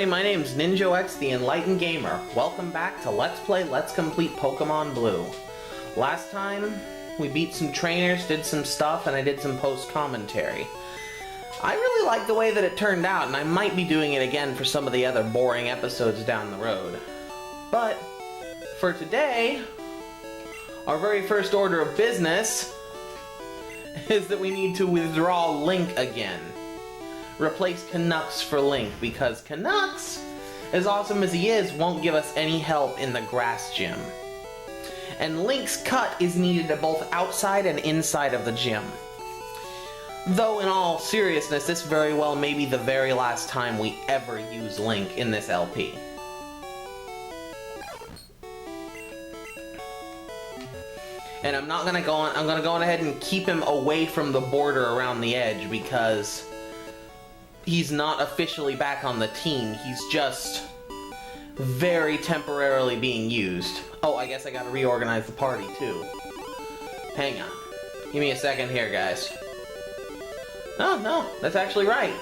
everybody, my name's Ninjo X, the Enlightened Gamer. Welcome back to Let's Play Let's Complete Pokemon Blue. Last time, we beat some trainers, did some stuff, and I did some post-commentary. I really like the way that it turned out, and I might be doing it again for some of the other boring episodes down the road. But, for today, our very first order of business is that we need to withdraw Link again. Replace Canucks for Link, because Canucks, as awesome as he is, won't give us any help in the grass gym. And Link's cut is needed at both outside and inside of the gym. Though in all seriousness, this very well may be the very last time we ever use Link in this LP. And I'm gonna go on ahead and keep him away from the border around the edge, because he's not officially back on the team. He's just very temporarily being used. Oh, I guess I gotta reorganize the party too. Hang on. Give me a second here, guys. No, that's actually right.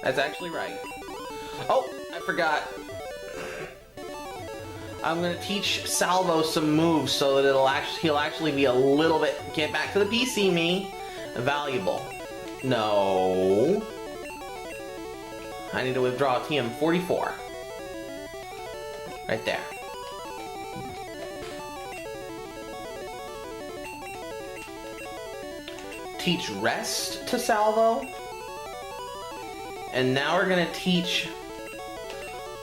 That's actually right. Oh, I forgot. I'm gonna teach Salvo some moves so that he'll actually be a little bit, get back to the PC me, valuable. No. I need to withdraw TM44. Right there. Teach Rest to Salvo. And now we're gonna teach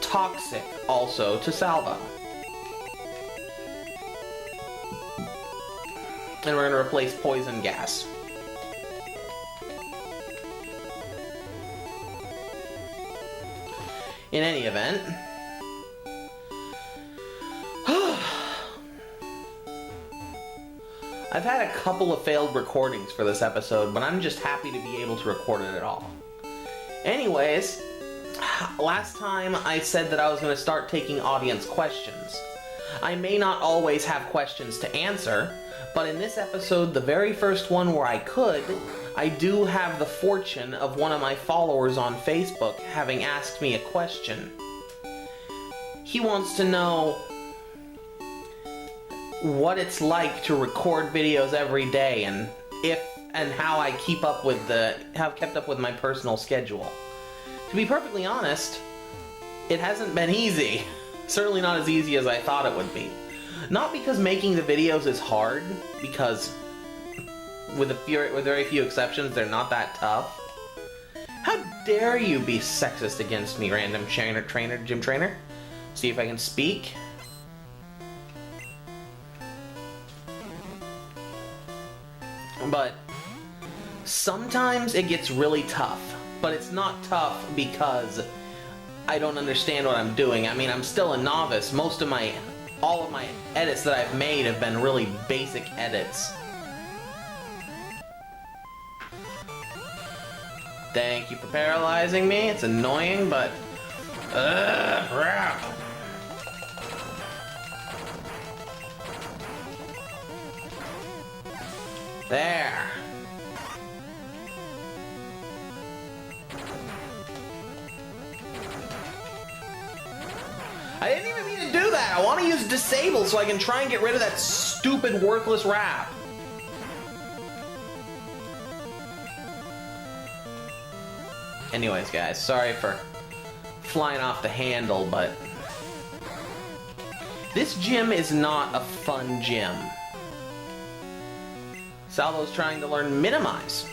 Toxic also to Salvo. And we're gonna replace Poison Gas. In any event, I've had a couple of failed recordings for this episode, but I'm just happy to be able to record it at all. Anyways, last time I said that I was going to start taking audience questions. I may not always have questions to answer, but in this episode, the very first one where I could, I do have the fortune of one of my followers on Facebook having asked me a question. He wants to know what it's like to record videos every day, and how I have kept up with my personal schedule. To be perfectly honest, it hasn't been easy. Certainly not as easy as I thought it would be. Not because making the videos is hard, because with very few exceptions, they're not that tough. How dare you be sexist against me, random gym trainer? See if I can speak. But sometimes it gets really tough, but it's not tough because I don't understand what I'm doing. I mean, I'm still a novice. All of my edits that I've made have been really basic edits. Thank you for paralyzing me. It's annoying, but crap. There. I didn't even mean to do that. I want to use Disable so I can try and get rid of that stupid, worthless rap. Anyways, guys, sorry for flying off the handle, but this gym is not a fun gym. Salvo's trying to learn Minimize.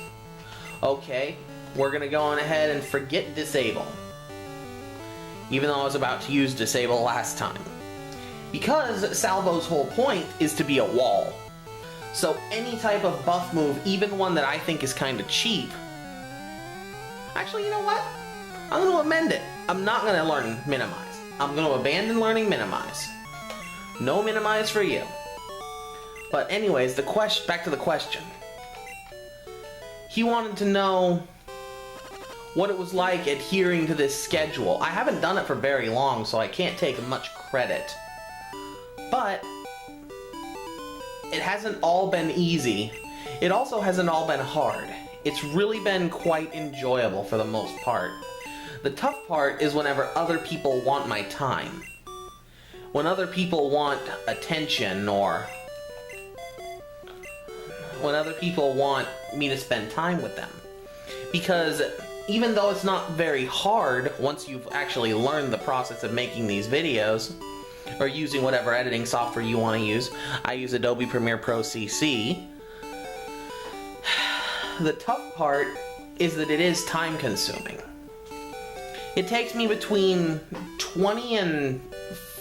Okay, we're gonna go on ahead and forget Disable. Even though I was about to use Disable last time. Because Salvo's whole point is to be a wall. So any type of buff move, even one that I think is kind of cheap. Actually, you know what? I'm gonna amend it. I'm not gonna learn Minimize. I'm gonna abandon learning Minimize. No Minimize for you. But anyways, back to the question. He wanted to know what it was like adhering to this schedule. I haven't done it for very long, so I can't take much credit. But it hasn't all been easy. It also hasn't all been hard. It's really been quite enjoyable for the most part. The tough part is whenever other people want my time. When other people want attention, or when other people want me to spend time with them. Because even though it's not very hard once you've actually learned the process of making these videos, or using whatever editing software you want to use, I use Adobe Premiere Pro CC. The tough part is that it is time consuming. It takes me between 20 and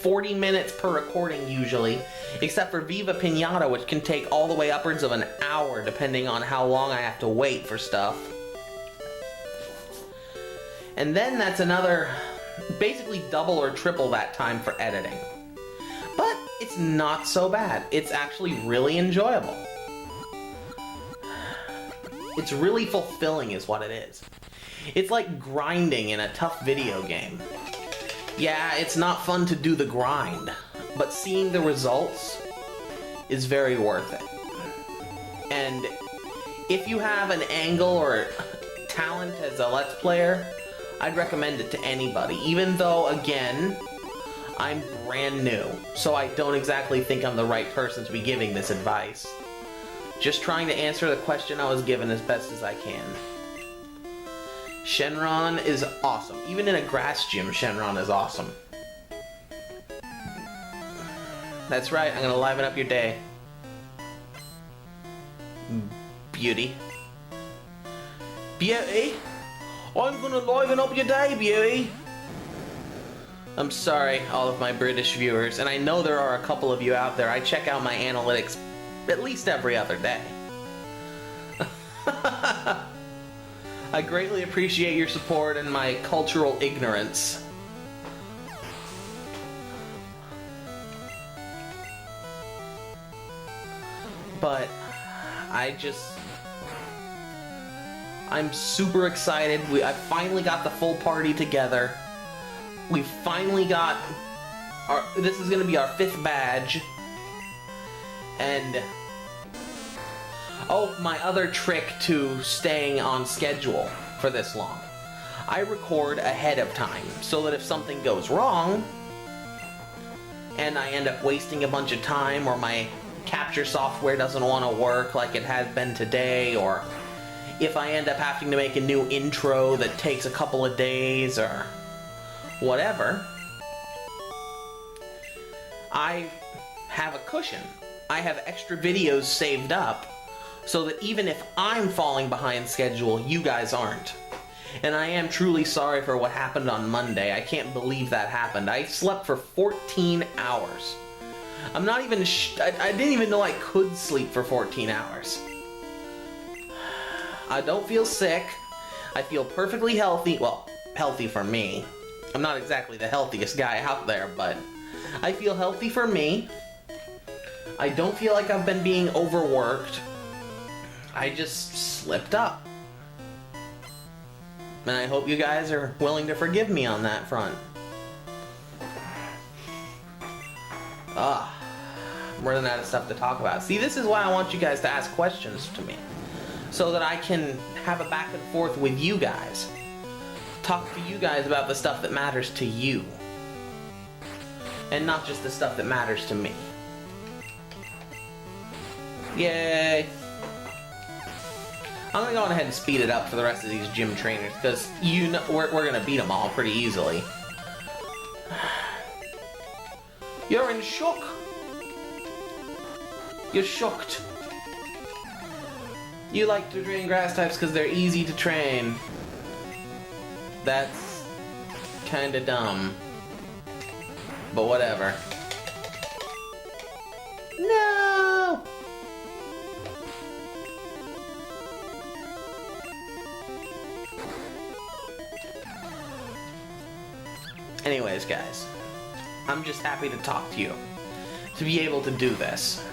40 minutes per recording usually, except for Viva Pinata, which can take all the way upwards of an hour depending on how long I have to wait for stuff. And then that's another, basically double or triple that time for editing. But it's not so bad. It's actually really enjoyable. It's really fulfilling is what it is. It's like grinding in a tough video game. Yeah, it's not fun to do the grind, but seeing the results is very worth it. And if you have an angle or talent as a Let's Player, I'd recommend it to anybody, even though, again, I'm brand new, so I don't exactly think I'm the right person to be giving this advice. Just trying to answer the question I was given as best as I can. Shenron is awesome. Even in a grass gym, Shenron is awesome. That's right, I'm gonna liven up your day. Beauty. Beauty? I'm gonna liven up your day, Beauty! I'm sorry, all of my British viewers, and I know there are a couple of you out there. I check out my analytics at least every other day. I greatly appreciate your support and my cultural ignorance. But I'm super excited. I finally got the full party together. We finally got this is gonna be our 5th badge. And oh, my other trick to staying on schedule for this long. I record ahead of time so that if something goes wrong and I end up wasting a bunch of time, or my capture software doesn't want to work like it has been today, or if I end up having to make a new intro that takes a couple of days or whatever, I have a cushion. I have extra videos saved up so that even if I'm falling behind schedule, you guys aren't. And I am truly sorry for what happened on Monday. I can't believe that happened. I slept for 14 hours. I'm not even I didn't even know I could sleep for 14 hours. I don't feel sick. I feel perfectly healthy. Well, healthy for me. I'm not exactly the healthiest guy out there, but I feel healthy for me. I don't feel like I've been being overworked. I just slipped up. And I hope you guys are willing to forgive me on that front. I'm running out of stuff to talk about. See, this is why I want you guys to ask questions to me, so that I can have a back and forth with you guys. Talk to you guys about the stuff that matters to you, and not just the stuff that matters to me. Yay! I'm gonna go on ahead and speed it up for the rest of these gym trainers, because you know we're gonna beat them all pretty easily. You're in shock. You're shocked. You like to train grass types because they're easy to train. That's kinda dumb. But whatever. No! Anyways, guys, I'm just happy to talk to you, to be able to do this.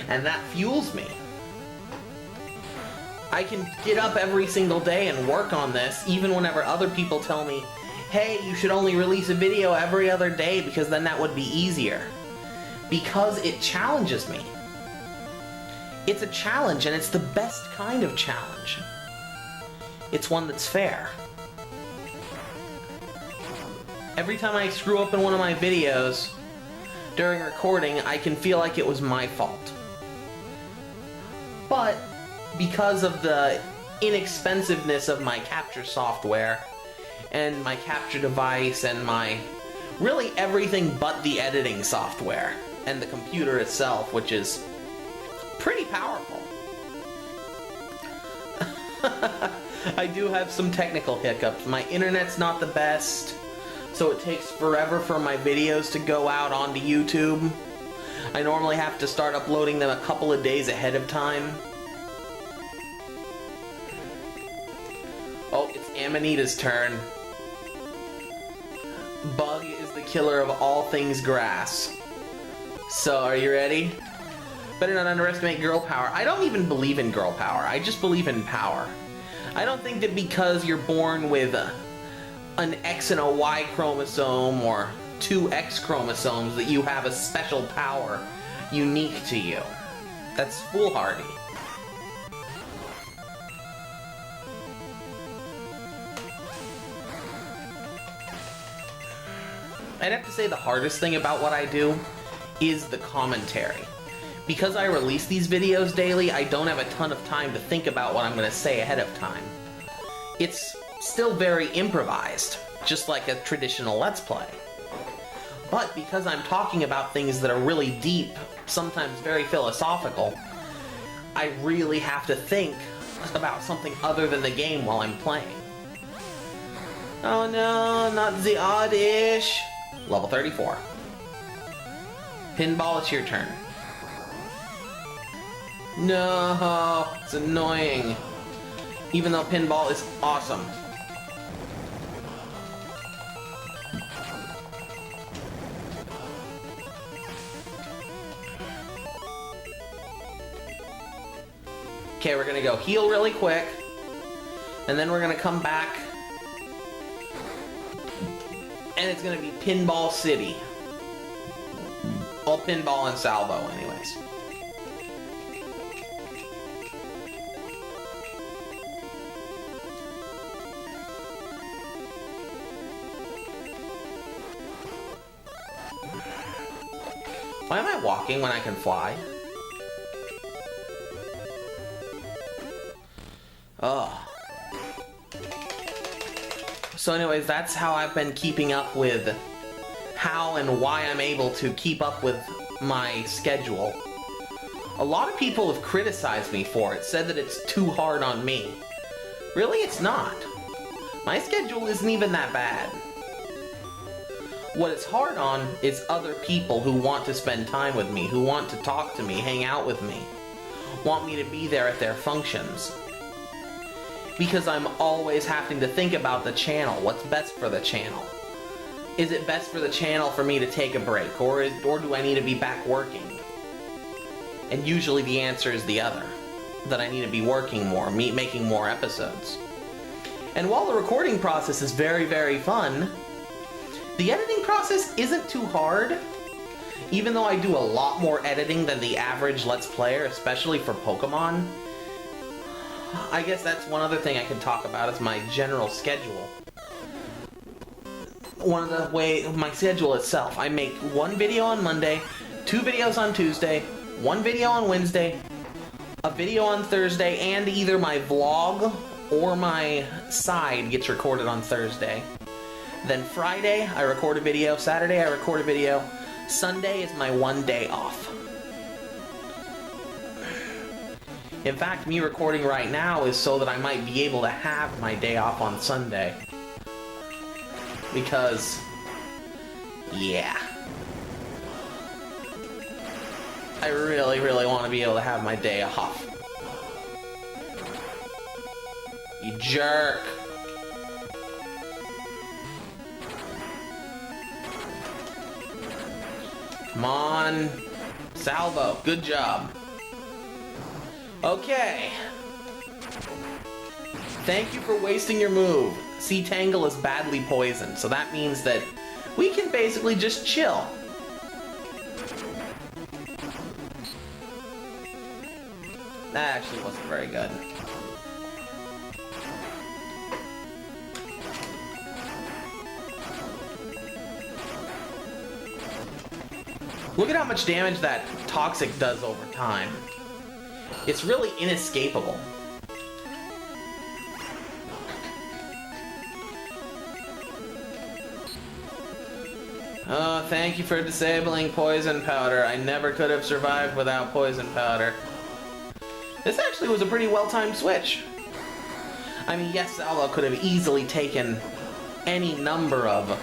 And that fuels me. I can get up every single day and work on this, even whenever other people tell me, hey, you should only release a video every other day because then that would be easier. Because it challenges me. It's a challenge, and it's the best kind of challenge. It's one that's fair. Every time I screw up in one of my videos during recording, I can feel like it was my fault. But because of the inexpensiveness of my capture software and my capture device and my really everything but the editing software and the computer itself, which is pretty powerful. I do have some technical hiccups. My internet's not the best, so it takes forever for my videos to go out onto YouTube. I normally have to start uploading them a couple of days ahead of time. Oh, it's Amanita's turn. Bug is the killer of all things grass. So, are you ready? Better not underestimate girl power. I don't even believe in girl power. I just believe in power. I don't think that because you're born with an X and a Y chromosome or 2 X chromosomes that you have a special power unique to you. That's foolhardy. I'd have to say the hardest thing about what I do is the commentary. Because I release these videos daily, I don't have a ton of time to think about what I'm going to say ahead of time. It's still very improvised, just like a traditional Let's Play. But because I'm talking about things that are really deep, sometimes very philosophical, I really have to think about something other than the game while I'm playing. Oh no, not the oddish! Level 34. Pinball, it's your turn. No, it's annoying. Even though pinball is awesome. Okay, we're gonna go heal really quick, and then we're gonna come back, and it's gonna be Pinball City. Well, pinball and salvo, anyways. Why am I walking when I can fly? Oh. So anyways, that's how I've been keeping up with how and why I'm able to keep up with my schedule. A lot of people have criticized me for it, said that it's too hard on me. Really, it's not. My schedule isn't even that bad. What it's hard on is other people who want to spend time with me, who want to talk to me, hang out with me, want me to be there at their functions. Because I'm always having to think about the channel, what's best for the channel. Is it best for the channel for me to take a break, or do I need to be back working? And usually the answer is the other, that I need to be working more, making more episodes. And while the recording process is very, very fun, the editing process isn't too hard, even though I do a lot more editing than the average Let's Player, especially for Pokemon. I guess that's one other thing I can talk about is my general schedule. My schedule itself. I make one video on Monday, 2 videos on Tuesday, 1 video on Wednesday, a video on Thursday, and either my vlog or my side gets recorded on Thursday. Then Friday, I record a video. Saturday, I record a video. Sunday is my 1 day off. In fact, me recording right now is so that I might be able to have my day off on Sunday. Because, yeah. I really, really want to be able to have my day off. You jerk. Come on. Salvo. Good job. Okay. Thank you for wasting your move. Sea Tangle is badly poisoned, so that means that we can basically just chill. That actually wasn't very good. Look at how much damage that Toxic does over time. It's really inescapable. Oh, thank you for disabling Poison Powder. I never could have survived without Poison Powder. This actually was a pretty well-timed switch. I mean, yes, Salvo could have easily taken any number of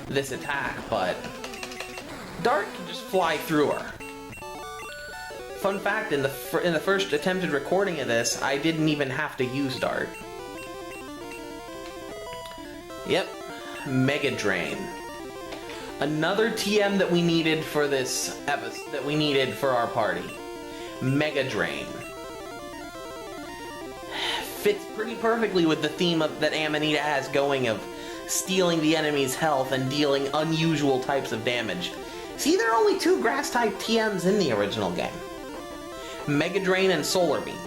this attack, but Dart can just fly through her. Fun fact, in the first attempted recording of this, I didn't even have to use Dart. Yep, Mega Drain. Another TM that we needed for this episode, that we needed for our party. Mega Drain. Fits pretty perfectly with the theme that Amanita has going of stealing the enemy's health and dealing unusual types of damage. See, there are only 2 grass-type TMs in the original game. Mega Drain and Solar Beam.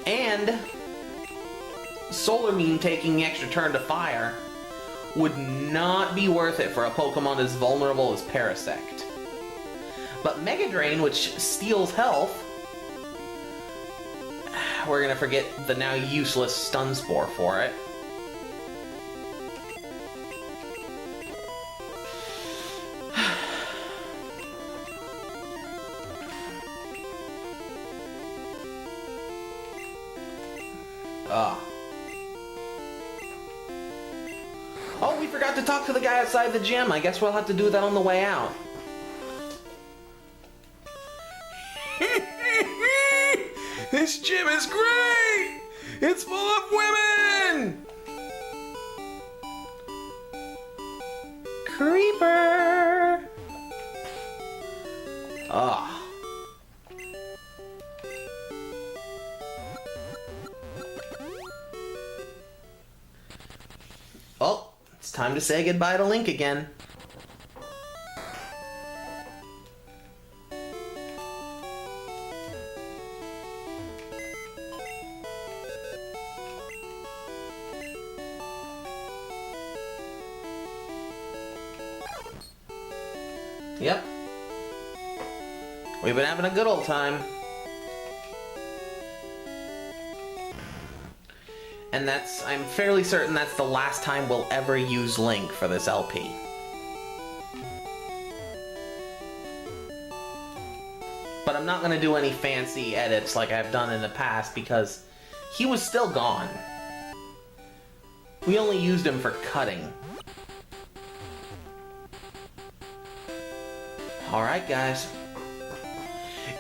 And Solar Beam taking the extra turn to fire would not be worth it for a Pokemon as vulnerable as Parasect. But Mega Drain, which steals health, we're gonna forget the now useless Stun Spore for it. Oh, we forgot to talk to the guy outside the gym. I guess we'll have to do that on the way out. This gym is great! It's full of women! Creeper! Ah. Oh. It's time to say goodbye to Link again. Yep. We've been having a good old time. And I'm fairly certain that's the last time we'll ever use Link for this LP. But I'm not going to do any fancy edits like I've done in the past because he was still gone. We only used him for cutting. Alright guys.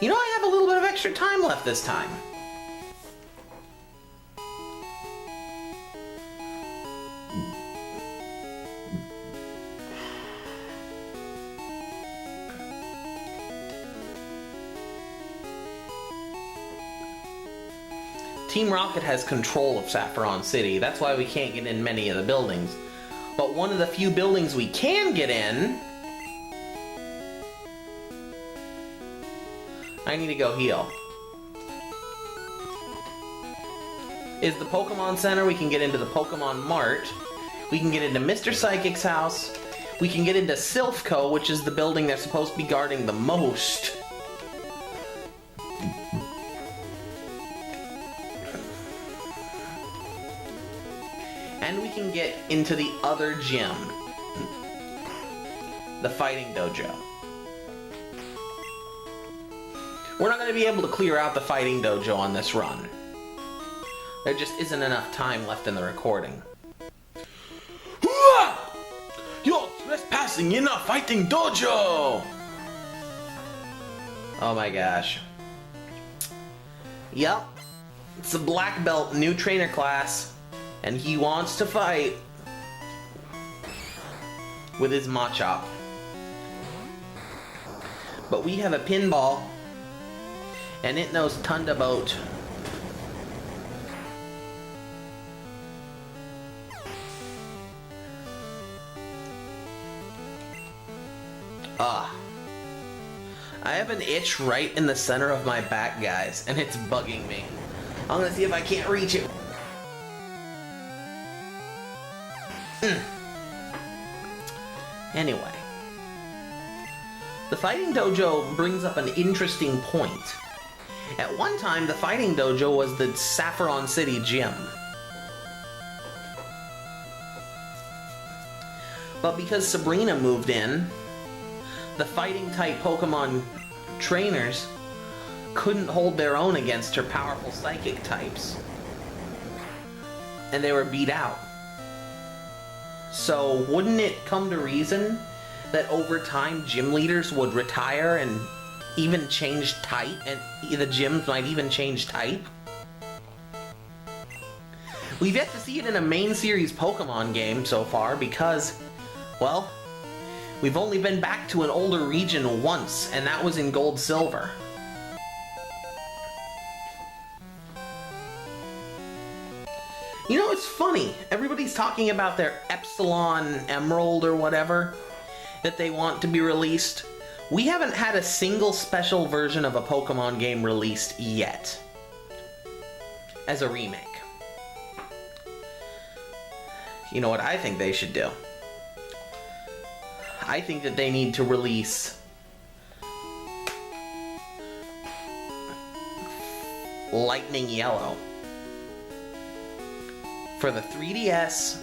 You know, I have a little bit of extra time left this time. Team Rocket has control of Saffron City. That's why we can't get in many of the buildings. But one of the few buildings we can get in... I need to go heal. Is the Pokemon Center. We can get into the Pokemon Mart. We can get into Mr. Psychic's house. We can get into Silphco, which is the building they're supposed to be guarding the most. And we can get into the other gym. The Fighting Dojo. We're not going to be able to clear out the Fighting Dojo on this run. There just isn't enough time left in the recording. You're trespassing in a Fighting Dojo! Oh my gosh. Yep. It's a black belt new trainer class. And he wants to fight with his Machop. But we have a pinball, and it knows Thunderbolt. I have an itch right in the center of my back, guys, and it's bugging me. I'm gonna see if I can't reach it. Anyway. The Fighting Dojo brings up an interesting point. At one time, the Fighting Dojo was the Saffron City Gym. But because Sabrina moved in, the fighting-type Pokemon trainers couldn't hold their own against her powerful psychic types. And they were beat out. So wouldn't it come to reason that over time gym leaders would retire and even change type, and the gyms might even change type? We've yet to see it in a main series Pokemon game so far because, well, we've only been back to an older region once, and that was in Gold Silver. You know, it's funny. Everybody's talking about their Epsilon Emerald or whatever that they want to be released. We haven't had a single special version of a Pokemon game released yet as a remake. You know what I think they should do? I think that they need to release Lightning Yellow for the 3DS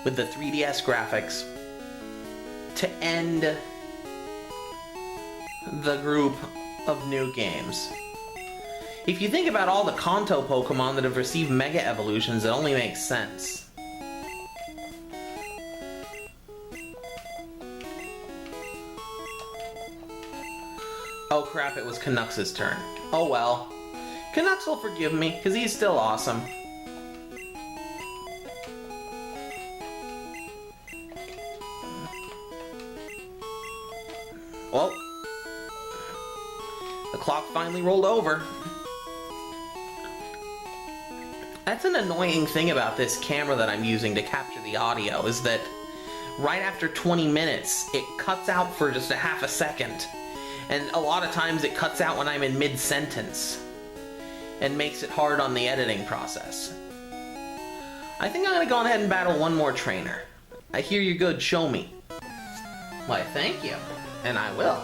with the 3DS graphics to end the group of new games. If you think about all the Kanto Pokemon that have received Mega Evolutions, it only makes sense. Oh crap, it was Canucks' turn. Oh well. Canucks will forgive me, because he's still awesome. Well, the clock finally rolled over. That's an annoying thing about this camera that I'm using to capture the audio, is that right after 20 minutes, it cuts out for just a half a second. And a lot of times it cuts out when I'm in mid-sentence and makes it hard on the editing process. I think I'm gonna go ahead and battle one more trainer. I hear you're good, show me. Why, thank you. And I will.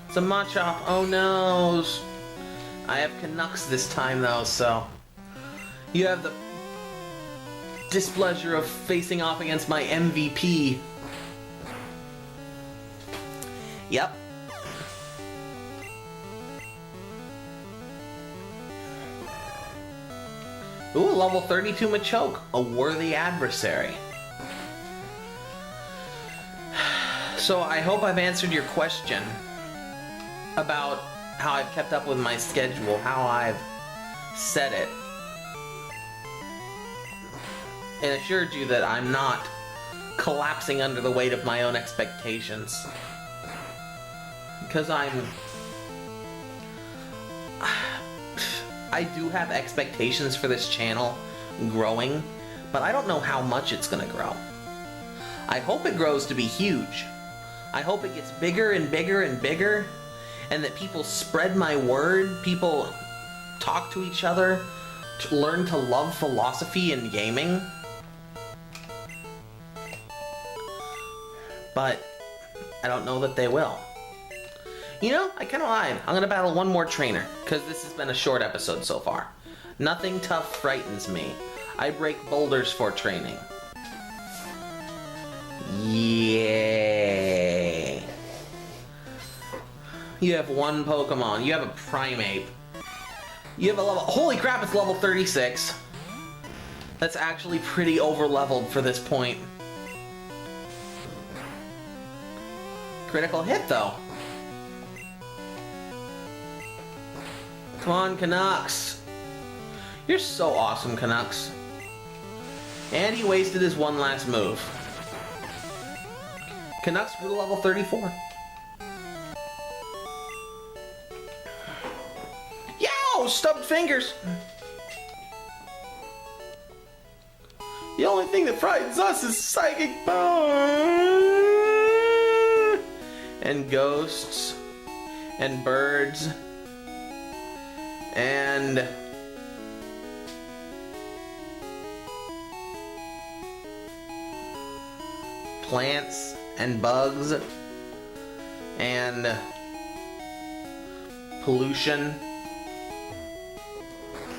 It's a Machop. Oh no. I have Canucks this time though, so you have the displeasure of facing off against my MVP. Yep. Ooh, level 32 Machoke, a worthy adversary. So I hope I've answered your question about how I've kept up with my schedule, how I've set it, and assured you that I'm not collapsing under the weight of my own expectations. Because I do have expectations for this channel growing, but I don't know how much it's gonna grow. I hope it grows to be huge. I hope it gets bigger and bigger and bigger, and that people spread my word, people talk to each other, to learn to love philosophy and gaming. But I don't know that they will. You know, I kind of lied. I'm going to battle one more trainer, because this has been a short episode so far. Nothing tough frightens me. I break boulders for training. Yay. You have one Pokemon. You have a Primeape. You have a level... Holy crap, it's level 36. That's actually pretty over-leveled for this point. Critical hit, though. Come on, Canucks. You're so awesome, Canucks. And he wasted his one last move. Canucks grew to level 34. Yo, stubbed fingers. The only thing that frightens us is psychic power. And ghosts. And birds. And plants and bugs and pollution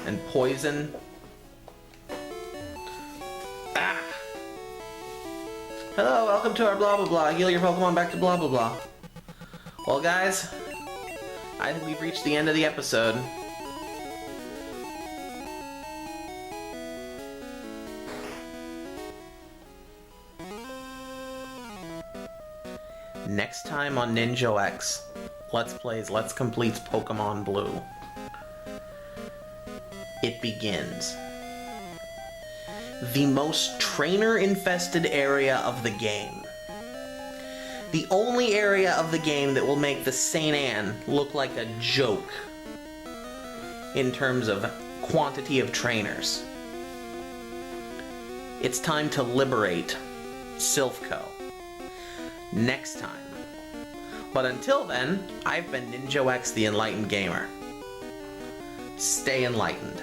and poison. Ah! Hello, welcome to our blah blah blah. Heal your Pokemon back to blah blah blah. Well guys, I think we've reached the end of the episode. Next time on Ninjo X, Let's Plays Let's Completes Pokemon Blue. It begins. The most trainer-infested area of the game. The only area of the game that will make the St. Anne look like a joke in terms of quantity of trainers. It's time to liberate Silphco. Next time. But until then, I've been Ninjo X the Enlightened Gamer. Stay enlightened.